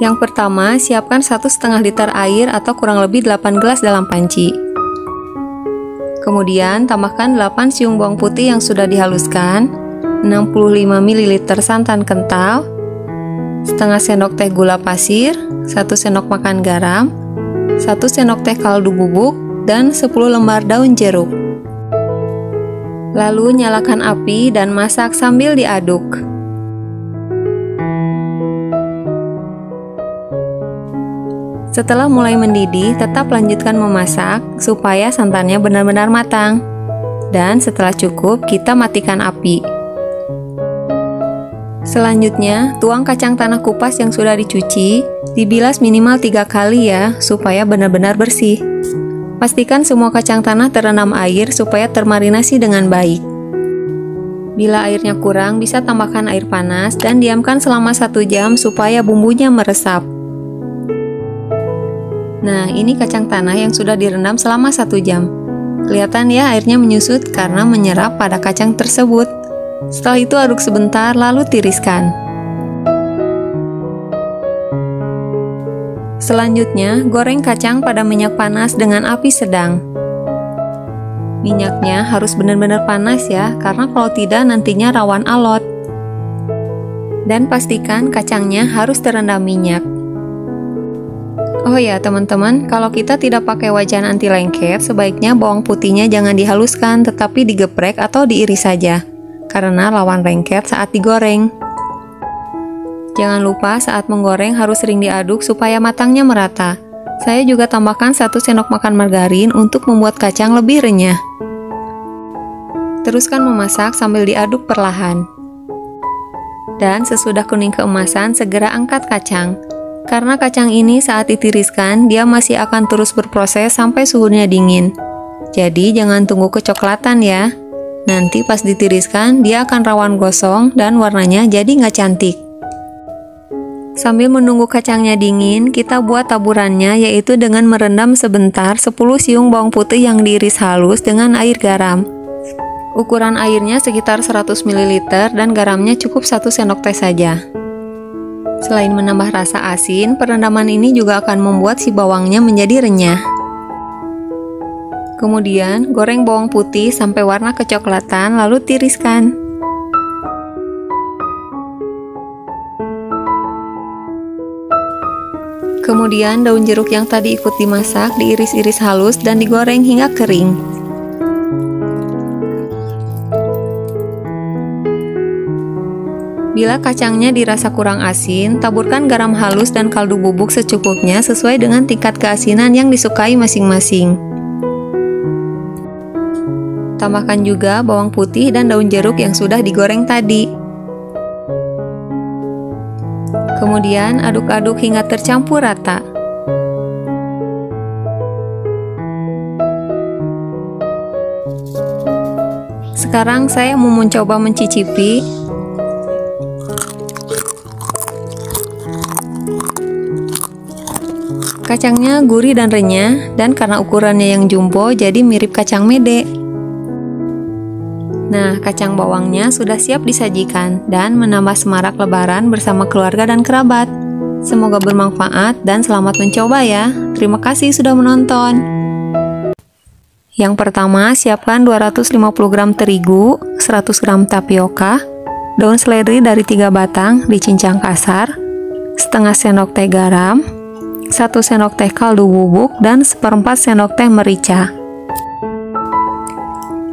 Yang pertama, siapkan 1,5 liter air atau kurang lebih 8 gelas dalam panci. Kemudian, tambahkan 8 siung bawang putih yang sudah dihaluskan, 65 ml santan kental, setengah sendok teh gula pasir, 1 sendok makan garam, 1 sendok teh kaldu bubuk, dan 10 lembar daun jeruk. Lalu nyalakan api dan masak sambil diaduk. Setelah mulai mendidih, tetap lanjutkan memasak supaya santannya benar-benar matang. Dan setelah cukup, kita matikan api. Selanjutnya, tuang kacang tanah kupas yang sudah dicuci, dibilas minimal 3 kali ya, supaya benar-benar bersih. Pastikan semua kacang tanah terendam air supaya termarinasi dengan baik. Bila airnya kurang, bisa tambahkan air panas dan diamkan selama 1 jam supaya bumbunya meresap. Nah, ini kacang tanah yang sudah direndam selama 1 jam. Kelihatan ya airnya menyusut karena menyerap pada kacang tersebut. Setelah itu aduk sebentar lalu tiriskan. Selanjutnya, goreng kacang pada minyak panas dengan api sedang. Minyaknya harus benar-benar panas ya, karena kalau tidak nantinya rawan alot. Dan pastikan kacangnya harus terendam minyak. Oh ya teman-teman, kalau kita tidak pakai wajan anti lengket, sebaiknya bawang putihnya jangan dihaluskan, tetapi digeprek atau diiris saja, karena rawan lengket saat digoreng. Jangan lupa saat menggoreng harus sering diaduk supaya matangnya merata. Saya juga tambahkan 1 sendok makan margarin untuk membuat kacang lebih renyah. Teruskan memasak sambil diaduk perlahan. Dan sesudah kuning keemasan, segera angkat kacang. Karena kacang ini saat ditiriskan, dia masih akan terus berproses sampai suhunya dingin. Jadi jangan tunggu kecoklatan ya. Nanti pas ditiriskan, dia akan rawan gosong dan warnanya jadi nggak cantik. Sambil menunggu kacangnya dingin, kita buat taburannya yaitu dengan merendam sebentar 10 siung bawang putih yang diiris halus dengan air garam. Ukuran airnya sekitar 100 ml dan garamnya cukup 1 sendok teh saja. Selain menambah rasa asin, perendaman ini juga akan membuat si bawangnya menjadi renyah. Kemudian, goreng bawang putih sampai warna kecoklatan lalu tiriskan. Kemudian daun jeruk yang tadi ikut dimasak diiris-iris halus dan digoreng hingga kering. Bila kacangnya dirasa kurang asin, taburkan garam halus dan kaldu bubuk secukupnya sesuai dengan tingkat keasinan yang disukai masing-masing. Tambahkan juga bawang putih dan daun jeruk yang sudah digoreng tadi. Kemudian aduk-aduk hingga tercampur rata. Sekarang saya mau mencoba mencicipi. Kacangnya gurih dan renyah, dan karena ukurannya yang jumbo jadi mirip kacang mede. Nah, kacang bawangnya sudah siap disajikan dan menambah semarak lebaran bersama keluarga dan kerabat. Semoga bermanfaat dan selamat mencoba ya. Terima kasih sudah menonton. Yang pertama, siapkan 250 gram terigu, 100 gram tapioka, daun seledri dari 3 batang dicincang kasar, setengah sendok teh garam, 1 sendok teh kaldu bubuk, dan 1/4 sendok teh merica.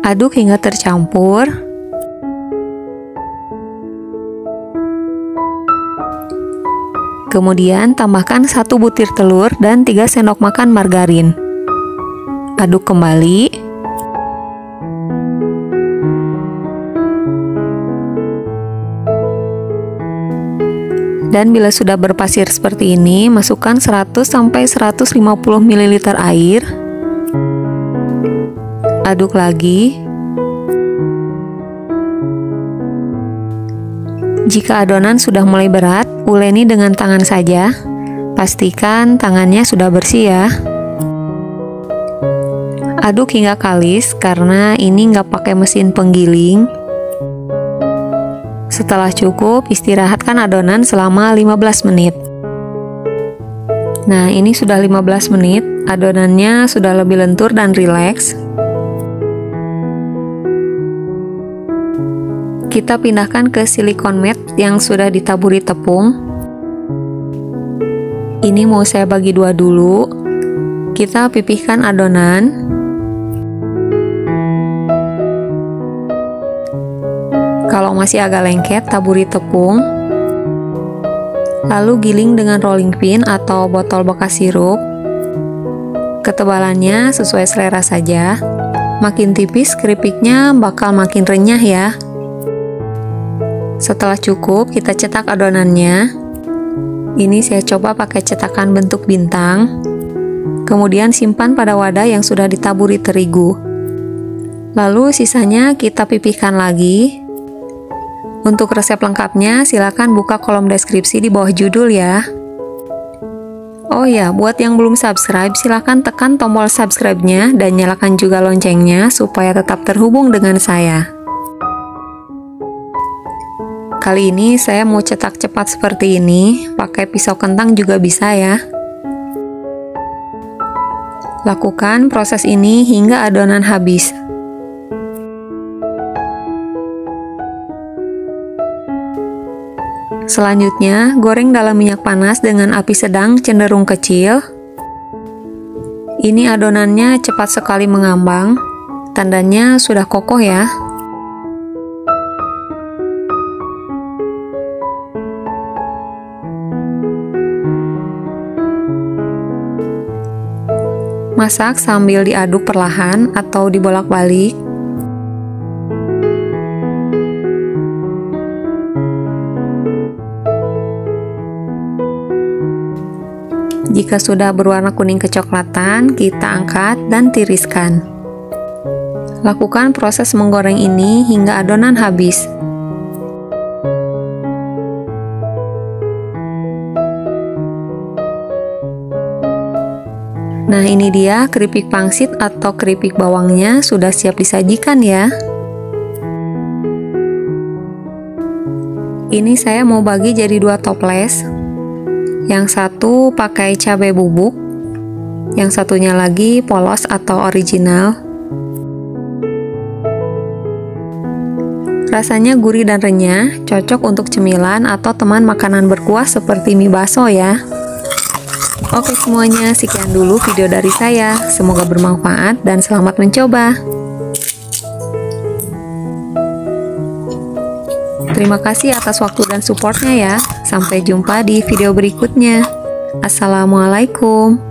Aduk hingga tercampur. Kemudian tambahkan 1 butir telur dan 3 sendok makan margarin. Aduk kembali. Dan bila sudah berpasir seperti ini, masukkan 100–150 ml air. Aduk lagi. Jika adonan sudah mulai berat, uleni dengan tangan saja. Pastikan tangannya sudah bersih ya. Aduk hingga kalis karena ini nggak pakai mesin penggiling. Setelah cukup, istirahatkan adonan selama 15 menit. Nah, ini sudah 15 menit, adonannya sudah lebih lentur dan rileks. Kita pindahkan ke silikon mat yang sudah ditaburi tepung. Ini mau saya bagi dua dulu. Kita pipihkan adonan. Kalau masih agak lengket, taburi tepung. Lalu giling dengan rolling pin atau botol bekas sirup. Ketebalannya sesuai selera saja. Makin tipis keripiknya bakal makin renyah ya. Setelah cukup, kita cetak adonannya. Ini saya coba pakai cetakan bentuk bintang. Kemudian simpan pada wadah yang sudah ditaburi terigu. Lalu sisanya kita pipihkan lagi. Untuk resep lengkapnya, silakan buka kolom deskripsi di bawah judul ya. Oh ya, buat yang belum subscribe, silakan tekan tombol subscribe-nya dan nyalakan juga loncengnya supaya tetap terhubung dengan saya. Kali ini saya mau cetak cepat seperti ini, pakai pisau kentang juga bisa ya. Lakukan proses ini hingga adonan habis. Selanjutnya, goreng dalam minyak panas dengan api sedang cenderung kecil. Ini adonannya cepat sekali mengambang, tandanya sudah kokoh ya. Masak sambil diaduk perlahan atau dibolak-balik. Jika sudah berwarna kuning kecoklatan, kita angkat dan tiriskan. Lakukan proses menggoreng ini hingga adonan habis. Nah, ini dia keripik pangsit atau keripik bawangnya sudah siap disajikan ya. Ini saya mau bagi jadi dua toples. Yang satu pakai cabai bubuk, yang satunya lagi polos atau original. Rasanya gurih dan renyah, cocok untuk cemilan atau teman makanan berkuah seperti mie bakso ya. Oke semuanya, sekian dulu video dari saya. Semoga bermanfaat dan selamat mencoba. Terima kasih atas waktu dan supportnya ya. Sampai jumpa di video berikutnya. Assalamualaikum.